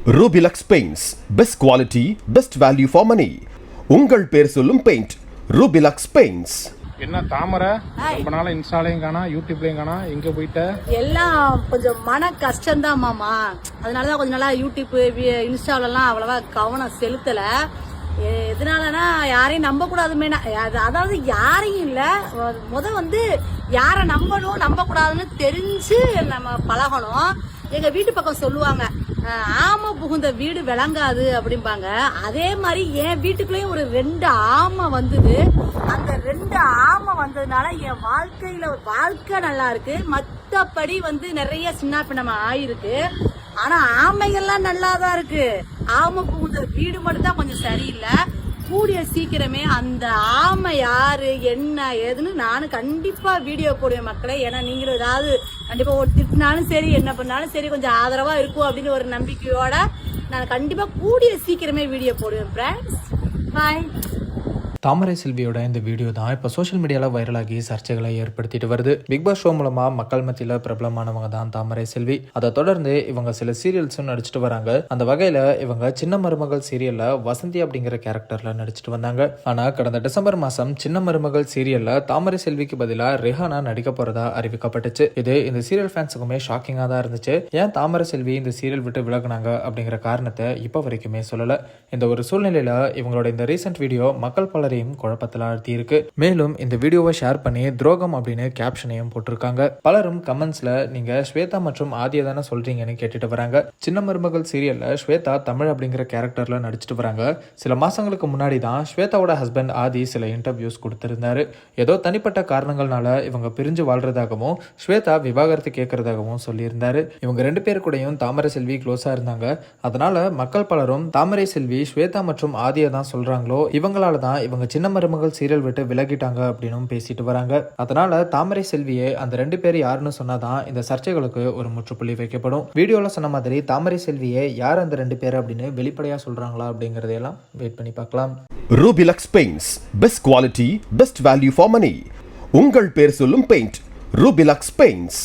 Rubilux Paints, best quality, best value for money. உங்கள் பேர் சொல்லும் பெயிண்ட் Rubilux Paints. என்ன தாமரை ரொம்ப நாள் இன்ஸ்டாலையும் காணா யூடியூப்லயும் காணா எங்க போயிட்ட? எல்லாம் கொஞ்சம் மன கஷ்டம்தான் மாமா. அதனாலதான் கொஞ்ச நாளா யூடியூப் இன்ஸ்டாலெல்லாம் அவ்வளவா கவனம் செலுத்தல. எதனாலனா யாரையும் நம்ப கூடாதுமே, அதாவது யாரையும் இல்ல, வந்து யாரை நம்பணும் நம்ப கூடாதுன்னு தெரிஞ்சு நம்ம பழகணும். எங்க வீட்டு பக்கம் சொல்லுவாங்க, ஆமை புகுந்த வீடு விளங்காது அப்படிம்பாங்க. அதே மாதிரி என் வீட்டுக்குள்ளேயும் ஒரு 2 ஆமை வந்தது. அந்த 2 ஆமை வந்ததுனால என் வாழ்க்கை நல்லா இருக்கு. மற்றபடி நிறைய சின்ன பின்னமா ஆயிருக்கு. ஆனா ஆமைகள்லாம் நல்லாதான் இருக்கு. ஆமை புகுந்த வீடு மட்டும் தான் கொஞ்சம் சரியில்லை. கூடிய சீக்கிரமே அந்த ஆமை யாரு என்ன ஏதுன்னு நானும் கண்டிப்பா வீடியோ போடுவேன் மக்களே. ஏன்னா நீங்களும் ஏதாவது கண்டிப்பா திட்டினாலும் சரி என்ன பண்ணாலும் சரி கொஞ்சம் ஆதரவா இருக்கும் அப்படின்னு ஒரு நம்பிக்கையோட நான் கண்டிப்பா கூடிய சீக்கிரமே வீடியோ போடுவேன் ஃப்ரெண்ட்ஸ். பாய். தாமரை செல்வியோட இந்த வீடியோ தான் இப்போ சோஷியல் மீடியாவில் வைரலாகி சர்ச்சைகளை ஏற்படுத்திட்டு வருது. பிக் பாஸ் ஷோ மூலமா மக்கள் மத்தியில் பிரபலமானவங்க தான் தாமரை செல்வி. அதை தொடர்ந்து இவங்க சில சீரியல்ஸும் நடிச்சிட்டு வராங்க. அந்த வகையில இவங்க சின்ன மருமகள் சீரியல்ல வசந்தி அப்படிங்கிற கேரக்டர்ல நடிச்சிட்டு வந்தாங்க. ஆனா கடந்த டிசம்பர் மாசம் சின்ன மருமகள் சீரியல்ல தாமரை செல்விக்கு பதிலாக ரெஹானா நடிக்க போறதா அறிவிக்கப்பட்டுச்சு. இது இந்த சீரியல் ஃபேன்ஸுக்குமே ஷாக்கிங்கா தான் இருந்துச்சு. ஏன் தாமரை செல்வி இந்த சீரியல் விட்டு விலகுனாங்க அப்படிங்கிற காரணத்தை இப்போ வரைக்குமே சொல்லல. இந்த ஒரு சூழ்நிலையில இவங்களோட இந்த ரீசெண்ட் வீடியோ மக்கள் பலரையும் குழப்பத்தில் ஆழ்த்தி இருக்கு. மேலும் இந்த வீடியோவை ஷேர் பண்ணி துரோகம் அப்படின்னு கேப்ஷனையும் போட்டிருக்காங்க. பலரும் கமெண்ட்ஸ்ல நீங்க ஸ்வேதா மற்றும் ஆதியை தானே சொல்றீங்கன்னு கேட்டுட்டு வராங்க. சின்ன மருமகள் சீரியல்ல ஸ்வேதா தமிழ் அப்படிங்கிற கேரக்டர்ல நடிச்சிட்டு வராங்க. சில மாசங்களுக்கு முன்னாடி தான் ஸ்வேதாவோட ஹஸ்பண்ட் ஆதி சில இன்டர்வியூஸ் கொடுத்திருந்தாரு. ஏதோ தனிப்பட்ட காரணங்கள்னால இவங்க பிரிஞ்சு வாழ்றதாகவும் ஸ்வேதா விவாகரத்து கேட்கறதாகவும் சொல்லியிருந்தாரு. இவங்க 2 பேரு கூடயும் தாமரை செல்வி க்ளோஸா இருந்தாங்க. அதனால மக்கள் பலரும் தாமரை செல்வி ஸ்வேதா மற்றும் ஆதியை தான் சொல்றாங்களோ, இவங்களால தான் இவங்க சின்ன மருமகள் சீரியல் விட்டு விலகிட்டாங்க அப்படின்னு பேசிட்டு வராங்க. அதனால தாமரை செல்வியை அந்த 2 பேர் யாருன்னு சொன்னாதான் இந்த சர்ச்சைகளுக்கு ஒரு முற்றுப்புள்ளி வைக்கப்படும். வீடியோல சொன்ன மாதிரி தாமரை செல்வியை யார் அந்த 2 பேர் அப்படின்னு வெளிப்படையா சொல்றாங்களா அப்படிங்கறதையெல்லாம் வெயிட் பண்ணி பார்க்கலாம். Rubilux Paints, best quality, best value for money. உங்கள் பேர் சொல்லும் பெயிண்ட் Rubilux Paints.